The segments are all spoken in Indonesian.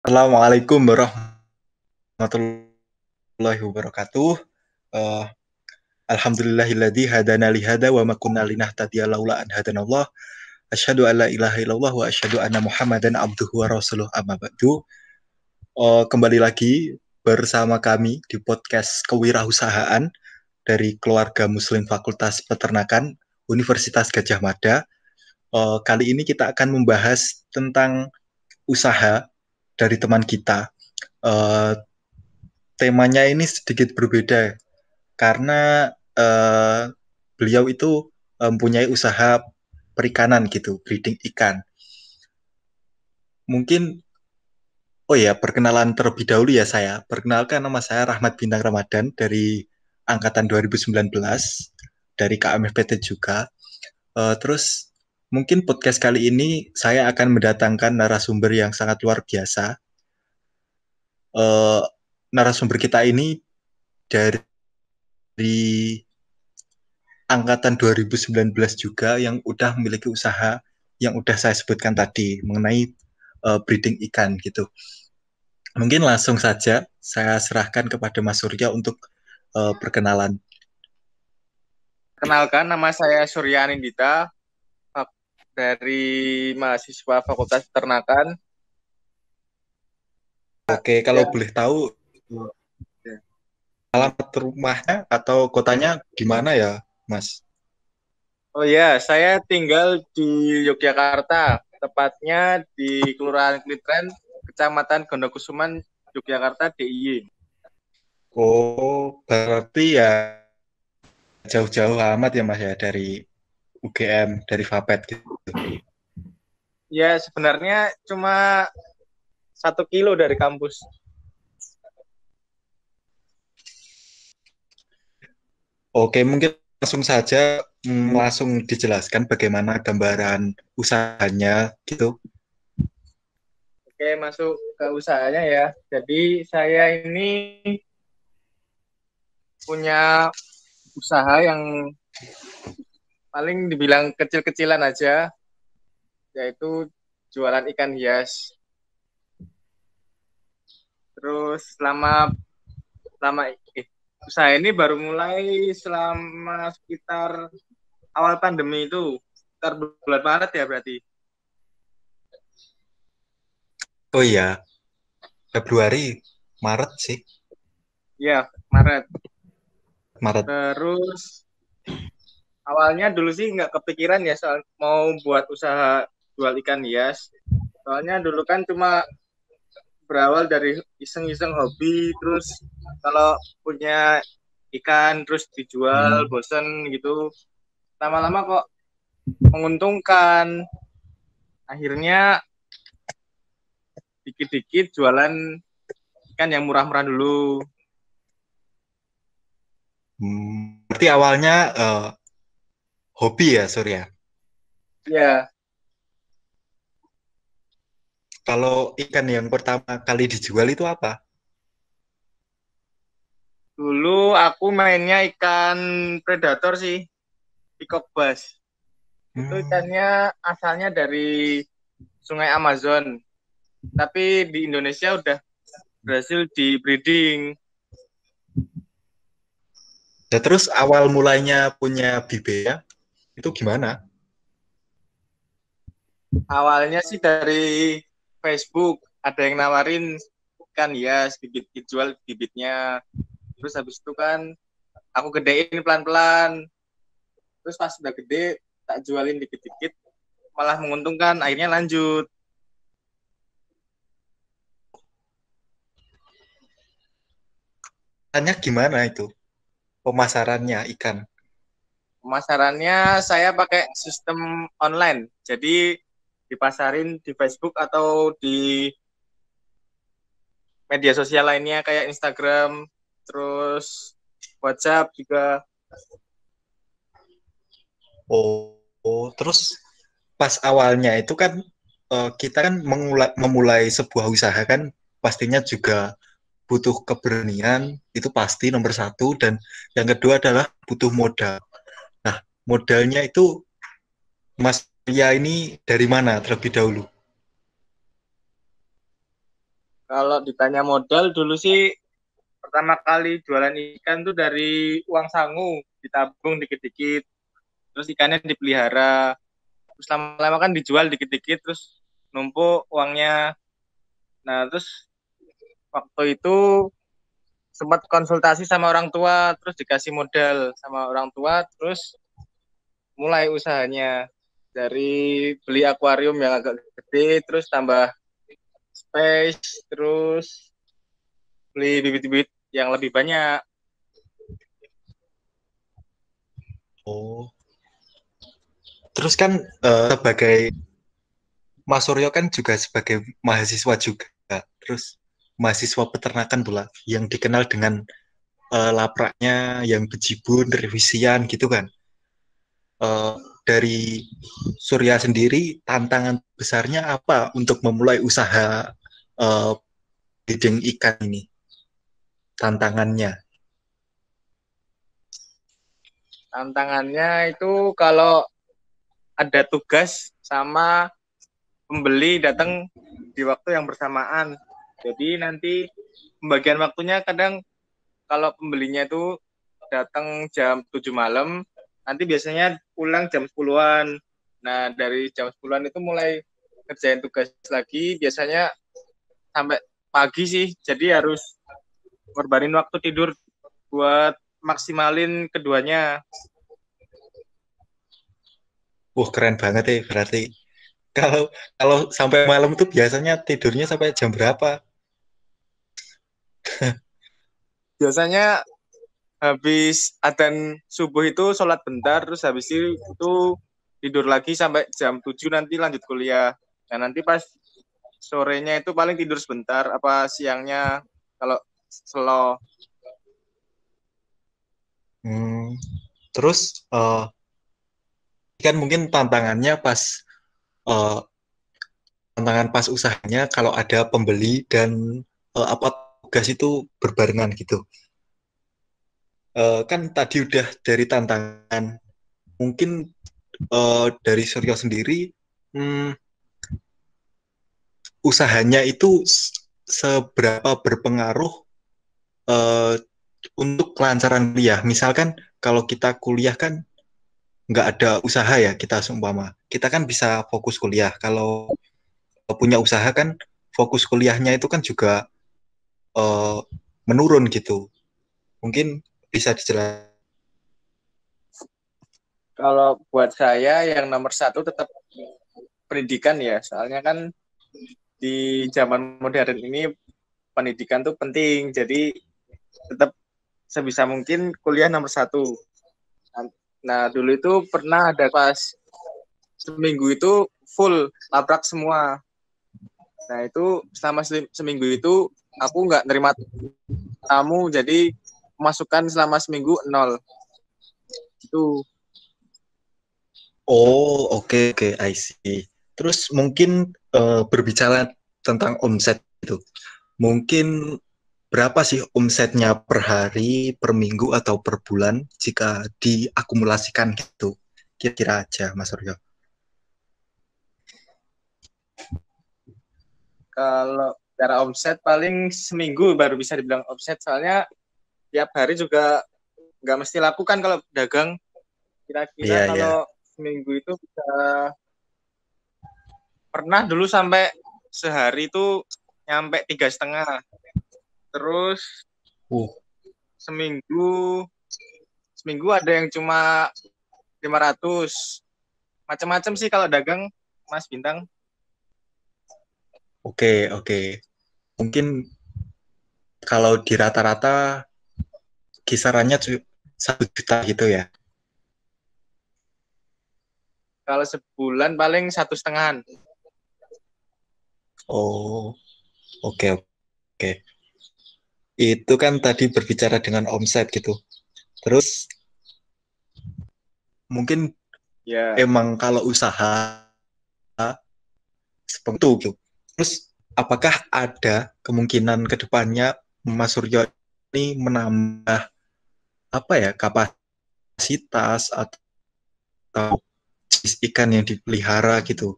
Assalamualaikum warahmatullahi wabarakatuh. Eh, Alhamdulillahilladzi hadana li hada wa ma kunna linahtadiya laula an hadanallah. Asyhadu an la ilaha illallah wa asyhadu anna Muhammadan abduhu wa rasuluh amma ba'du. Kembali lagi bersama kami di podcast Kewirausahaan dari Keluarga Muslim Fakultas Peternakan Universitas Gadjah Mada. Kali ini kita akan membahas tentang usaha dari teman kita. Temanya ini sedikit berbeda karena beliau itu mempunyai usaha perikanan gitu, breeding ikan. Mungkin, oh ya, perkenalan terlebih dahulu ya saya. Perkenalkan, nama saya Rahmat Bintang Ramadan dari angkatan 2019 dari KMFPT juga. Terus mungkin podcast kali ini saya akan mendatangkan narasumber yang sangat luar biasa. Narasumber kita ini dari angkatan 2019 juga yang udah memiliki usaha yang udah saya sebutkan tadi mengenai breeding ikan gitu. Mungkin langsung saja saya serahkan kepada Mas Surya untuk perkenalan. Kenalkan, nama saya Surya Anindita dari mahasiswa Fakultas Peternakan. Oke, kalau boleh tahu alamat rumahnya atau kotanya gimana ya, Mas? Oh ya, saya tinggal di Yogyakarta, tepatnya di Kelurahan Klitren, Kecamatan Gondokusuman, Yogyakarta, DIY. Oh, berarti ya jauh-jauh amat ya Mas ya dari UGM, dari Fapet gitu. Ya, sebenarnya cuma 1 kilo dari kampus. Oke, mungkin langsung saja langsung dijelaskan bagaimana gambaran usahanya gitu. Oke, masuk ke usahanya ya. Jadi saya ini punya usaha yang paling dibilang kecil-kecilan aja, yaitu jualan ikan hias. Terus usaha ini baru mulai selama sekitar awal pandemi itu, sekitar bulan Maret ya berarti. Oh iya, Februari, Maret sih, Ya, Maret. Maret. Terus awalnya dulu sih nggak kepikiran ya soal mau buat usaha jual ikan hias. Soalnya dulu kan cuma berawal dari iseng-iseng hobi, terus kalau punya ikan terus dijual bosen gitu, lama-lama kok menguntungkan. Akhirnya dikit-dikit jualan ikan yang murah-murah dulu. Berarti awalnya hobi ya Surya. Ya, Kalau ikan yang pertama kali dijual itu apa? dulu aku mainnya ikan predator sih, peacock bass. Itu ikannya asalnya dari Sungai Amazon, tapi di Indonesia udah berhasil di breeding. Ya, terus awal mulanya punya Bibea itu gimana? Awalnya sih dari Facebook, ada yang nawarin ikan hias, bibit dijual bibitnya. Terus habis itu kan aku gedein pelan-pelan. Terus pas udah gede, tak jualin dikit-dikit, malah menguntungkan, akhirnya lanjut. Tanya gimana itu pemasarannya ikan? Pemasarannya saya pakai sistem online, jadi dipasarin di Facebook atau di media sosial lainnya kayak Instagram, terus WhatsApp juga. Terus pas awalnya itu kan kita kan memulai sebuah usaha kan pastinya juga butuh keberanian, itu pasti nomor satu, dan yang kedua adalah butuh modal. Nah, modalnya itu Mas Ria ini dari mana terlebih dahulu? Kalau ditanya modal dulu sih pertama kali jualan ikan tuh dari uang sangu, ditabung dikit-dikit, terus ikannya dipelihara, terus lama-lama kan dijual dikit-dikit, terus numpuk uangnya. Nah, terus waktu itu sempat konsultasi sama orang tua, terus dikasih modal sama orang tua, terus mulai usahanya dari beli akuarium yang agak gede, terus tambah space, terus beli bibit-bibit yang lebih banyak. Oh, terus kan sebagai Mas Suryo kan juga sebagai mahasiswa juga, terus mahasiswa peternakan pula yang dikenal dengan lapraknya yang bejibun, revisian gitu kan. Eh, dari Surya sendiri tantangan besarnya apa untuk memulai usaha uh, breeding ikan ini? Tantangannya. Tantangannya itu kalau ada tugas sama pembeli datang di waktu yang bersamaan. Jadi nanti pembagian waktunya kadang kalau pembelinya itu datang jam 7 malam, nanti biasanya pulang jam 10-an. Nah, dari jam 10-an itu mulai kerjain tugas lagi, biasanya sampai pagi sih. Jadi harus ngorbanin waktu tidur buat maksimalin keduanya. Keren banget ya berarti. Kalau kalau sampai malam tuh biasanya tidurnya sampai jam berapa? Biasanya habis adzan subuh itu sholat bentar, terus habis itu tidur lagi sampai jam 7 nanti lanjut kuliah. Nah, nanti pas sorenya itu paling tidur sebentar, apa siangnya kalau slow. Hmm, terus kan mungkin uh, tantangan pas usahanya kalau ada pembeli dan apa tugas itu berbarengan gitu. Kan tadi udah dari tantangan, mungkin dari Suryo sendiri, hmm, usahanya itu seberapa berpengaruh uh, untuk kelancaran kuliah. Misalkan kalau kita kuliah kan nggak ada usaha ya, kita seumpama. Kita kan bisa fokus kuliah. Kalau punya usaha kan fokus kuliahnya itu kan juga uh, menurun gitu. Mungkin bisa dijelaskan. Kalau buat saya yang nomor satu tetap pendidikan ya, soalnya kan di zaman modern ini pendidikan tuh penting, jadi tetap sebisa mungkin kuliah nomor satu. Nah, dulu itu pernah ada pas seminggu itu full labrak semua. Nah, itu selama seminggu itu aku nggak nerima tamu, jadi masukan selama seminggu nol. Itu Oh, oke, oke, I see. Terus mungkin berbicara tentang omset itu, mungkin berapa sih omsetnya per hari, per minggu, atau per bulan jika diakumulasikan gitu? Kira-kira aja, Mas Suryo. kalau cara omset paling seminggu baru bisa dibilang omset, soalnya tiap hari juga nggak mesti laku kan kalau dagang. Kira-kira Iya, iya. kalau seminggu itu bisa, pernah dulu sampai sehari itu nyampe 3,5. Terus Uh, seminggu seminggu ada yang cuma 500. Macam-macam sih kalau dagang, Mas Bintang. oke, oke. Mungkin kalau di rata-rata kisarannya 1 juta gitu ya. Kalau sebulan paling 1,5. Oh, oke, oke. Itu kan tadi berbicara dengan omset gitu. Terus mungkin Ya, emang kalau usaha seperti itu gitu. Terus apakah ada kemungkinan ke depannya Mas Suryo ini menambah apa ya kapasitas atau jenis ikan yang dipelihara gitu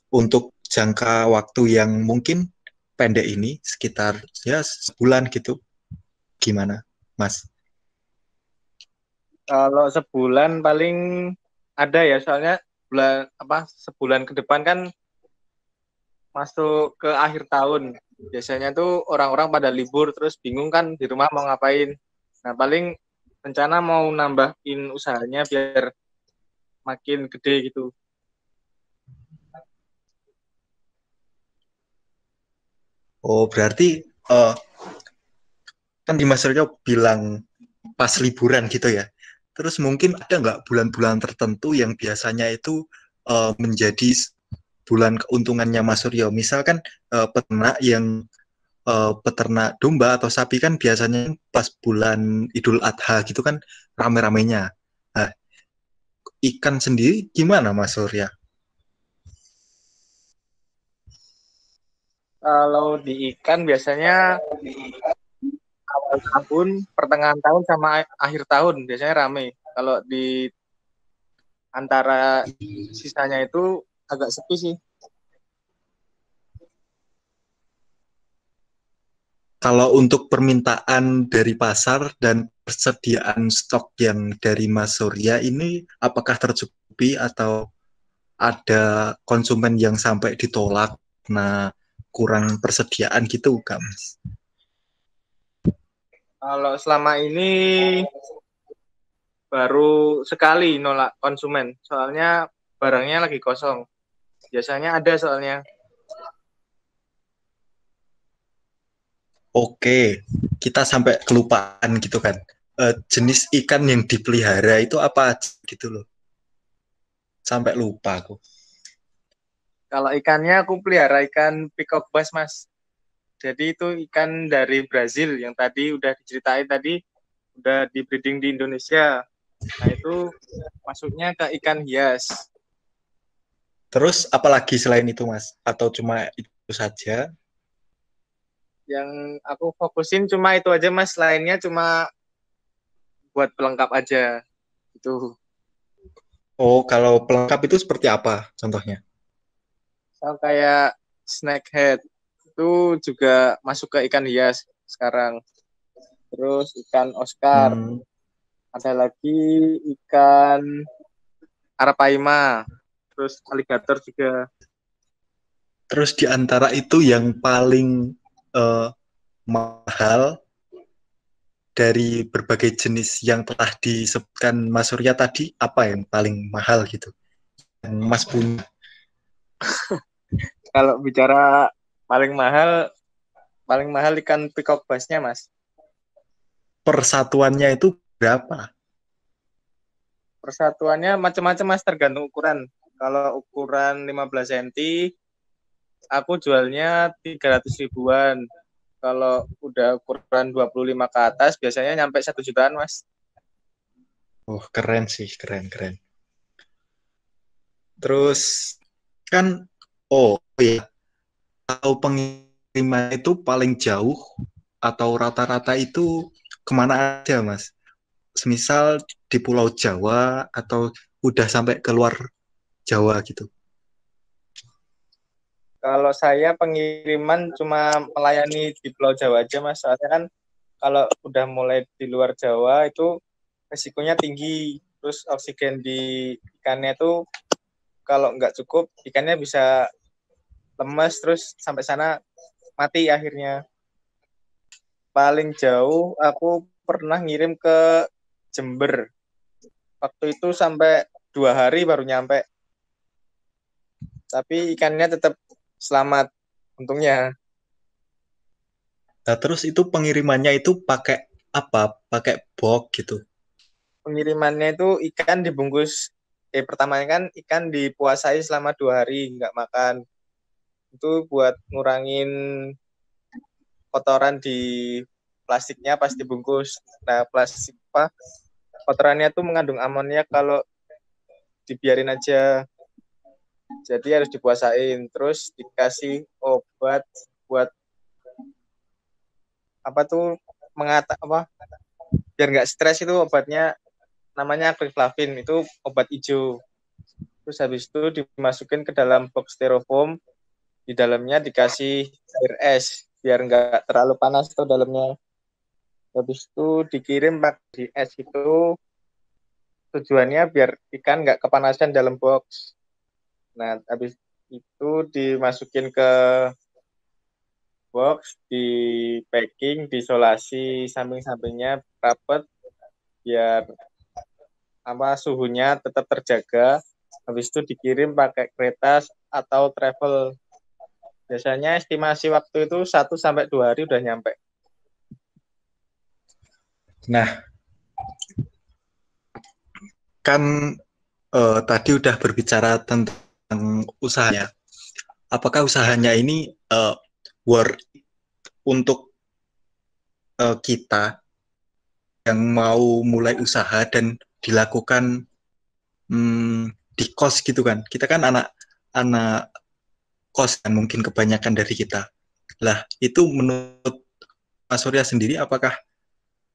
untuk jangka waktu yang mungkin pendek ini sekitar ya sebulan gitu. Gimana, Mas? Kalau sebulan paling ada ya, soalnya sebulan ke depan kan masuk ke akhir tahun. Biasanya tuh orang-orang pada libur terus bingung kan di rumah mau ngapain. Nah, paling rencana mau nambahin usahanya biar makin gede gitu. Oh, berarti eh, kan di Mas Ryo bilang pas liburan gitu ya. Terus mungkin ada nggak bulan-bulan tertentu yang biasanya itu menjadi bulan keuntungannya Mas Suryo? Misalkan peternak yang peternak domba atau sapi kan biasanya pas bulan Idul Adha gitu kan rame-ramenya. Nah, ikan sendiri gimana Mas Surya? Kalau di ikan biasanya awal tahun, pertengahan tahun sama akhir tahun biasanya rame. Kalau di antara sisanya itu agak sepi sih. Kalau untuk permintaan dari pasar dan persediaan stok yang dari Mas Surya ini apakah tercukupi atau ada konsumen yang sampai ditolak nah kurang persediaan gitu Kak Mas? Kalau selama ini baru sekali nolak konsumen, soalnya barangnya lagi kosong. Biasanya ada soalnya. Oke, kita sampai kelupaan gitu kan. Jenis ikan yang dipelihara itu apa aja gitu loh. Sampai lupa aku. Kalau ikannya aku pelihara ikan peacock bass, Mas. Jadi itu ikan dari Brazil yang tadi udah diceritain tadi, udah di breeding di Indonesia. Nah itu masuknya ke ikan hias. Terus apalagi selain itu Mas? Atau cuma itu saja? Yang aku fokusin cuma itu aja, Mas. Lainnya cuma buat pelengkap aja. Itu. Oh, kalau pelengkap itu seperti apa contohnya? Sama kayak snakehead. Itu juga masuk ke ikan hias sekarang. Terus ikan Oscar. Hmm, Ada lagi ikan Arapaima. Terus aligator juga. terus di antara itu yang paling eh, mahal dari berbagai jenis yang telah disebutkan Mas Surya tadi, apa yang paling mahal gitu? Yang Mas punya Kalau bicara paling mahal ikan peacock bassnya, Mas. persatuannya itu berapa? Persatuannya macam-macam, Mas, tergantung ukuran. Kalau ukuran 15 cm, aku jualnya 300 ribuan. Kalau udah ukuran 25 ke atas, biasanya nyampe 1 jutaan, Mas. Oh, keren sih, keren, keren. Terus kan, oh iya, kalau pengiriman itu paling jauh atau rata-rata itu kemana aja, Mas? Semisal di Pulau Jawa atau udah sampai ke luar Jawa gitu. Kalau saya pengiriman cuma melayani di Pulau Jawa aja, Mas. Soalnya kan kalau udah mulai di luar Jawa itu resikonya tinggi. Terus oksigen di ikannya itu kalau nggak cukup, ikannya bisa lemes, terus sampai sana mati akhirnya. Paling jauh aku pernah ngirim ke Jember. Waktu itu sampai 2 hari baru nyampe. Tapi ikannya tetap selamat untungnya. Nah, terus itu pengirimannya itu pakai apa? Pakai box gitu. Pengirimannya itu ikan dibungkus. Pertamanya kan ikan dipuasai selama 2 hari nggak makan. Itu buat ngurangin kotoran di plastiknya pas dibungkus. Nah, plastik apa? Kotorannya tuh mengandung amonia kalau dibiarin aja. Jadi harus dipuasain. Terus dikasih obat buat apa tuh biar nggak stres, itu obatnya namanya akriflavin, itu obat hijau. Terus habis itu dimasukin ke dalam box styrofoam, Di dalamnya dikasih air es biar nggak terlalu panas tuh dalamnya. Habis itu dikirim pakai di es itu, tujuannya biar ikan nggak kepanasan dalam box. Nah, habis itu dimasukin ke box, di packing, diisolasi samping-sampingnya rapat biar suhunya tetap terjaga. Habis itu dikirim pakai kereta atau travel. Biasanya estimasi waktu itu 1 sampai 2 hari udah nyampe. Nah, kan tadi udah berbicara tentang usahanya. Apakah usahanya ini worth untuk kita yang mau mulai usaha dan dilakukan di kos gitu kan? Kita kan anak kos kan mungkin kebanyakan dari kita. Lah, itu menurut Mas Surya sendiri apakah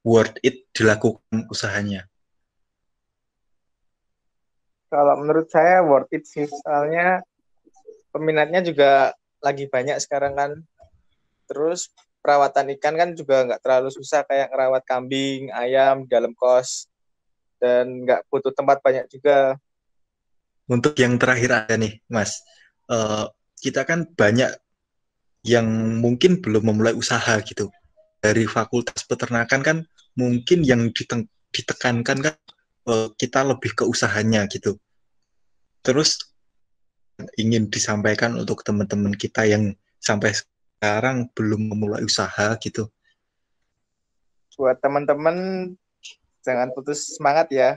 worth it dilakukan usahanya? Kalau menurut saya worth it sih, soalnya peminatnya juga lagi banyak sekarang kan. Terus perawatan ikan kan juga nggak terlalu susah kayak ngerawat kambing, ayam di dalam kos. Dan nggak butuh tempat banyak juga. Untuk yang terakhir ada nih, Mas. Kita kan banyak yang mungkin belum memulai usaha gitu. Dari Fakultas Peternakan kan mungkin yang ditekankan kan kita lebih ke usahanya gitu. Terus ingin disampaikan untuk teman-teman kita yang sampai sekarang belum memulai usaha gitu. Buat teman-teman, jangan putus semangat ya.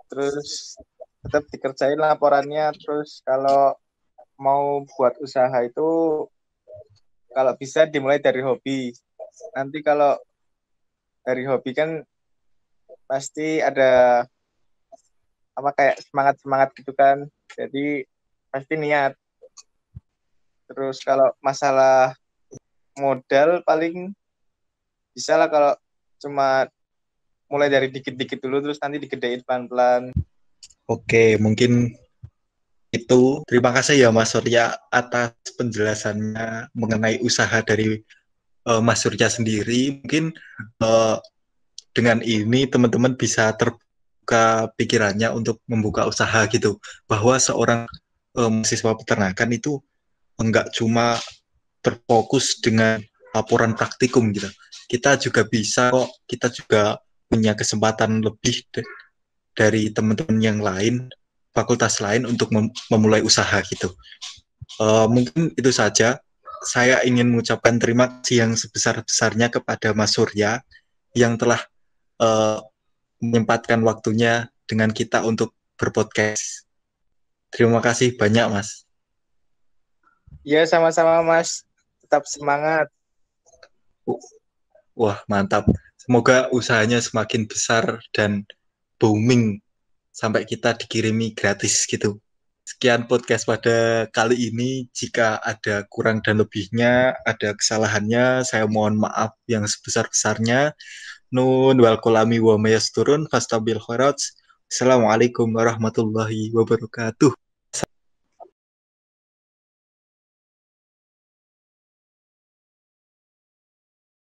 Terus tetap dikerjain laporannya. Terus kalau mau buat usaha itu, kalau bisa dimulai dari hobi. Nanti kalau dari hobi kan pasti ada kayak semangat gitu kan. Jadi pasti niat. Terus kalau masalah modal paling bisa lah kalau cuma mulai dari dikit-dikit dulu terus nanti digedein pelan-pelan. Oke, mungkin itu. Terima kasih ya Mas Surya atas penjelasannya mengenai usaha dari Mas Surya sendiri. Mungkin dengan ini teman-teman bisa terbuka pikirannya untuk membuka usaha gitu. Bahwa seorang mahasiswa peternakan itu enggak cuma terfokus dengan laporan praktikum gitu. Kita juga bisa kok, kita juga punya kesempatan lebih dari teman-teman yang lain, fakultas lain untuk memulai usaha gitu. Mungkin itu saja. Saya ingin mengucapkan terima kasih yang sebesar-besarnya kepada Mas Surya yang telah menyempatkan waktunya dengan kita untuk berpodcast. Terima kasih banyak, Mas. Ya, sama-sama Mas. Tetap semangat. Wah, mantap. Semoga usahanya semakin besar dan booming sampai kita dikirimi gratis gitu. Sekian podcast pada kali ini. Jika ada kurang dan lebihnya, ada kesalahannya, saya mohon maaf yang sebesar-besarnya. Nun wal kolami wa mayasturun fastabil khairat. Assalamualaikum warahmatullahi wabarakatuh.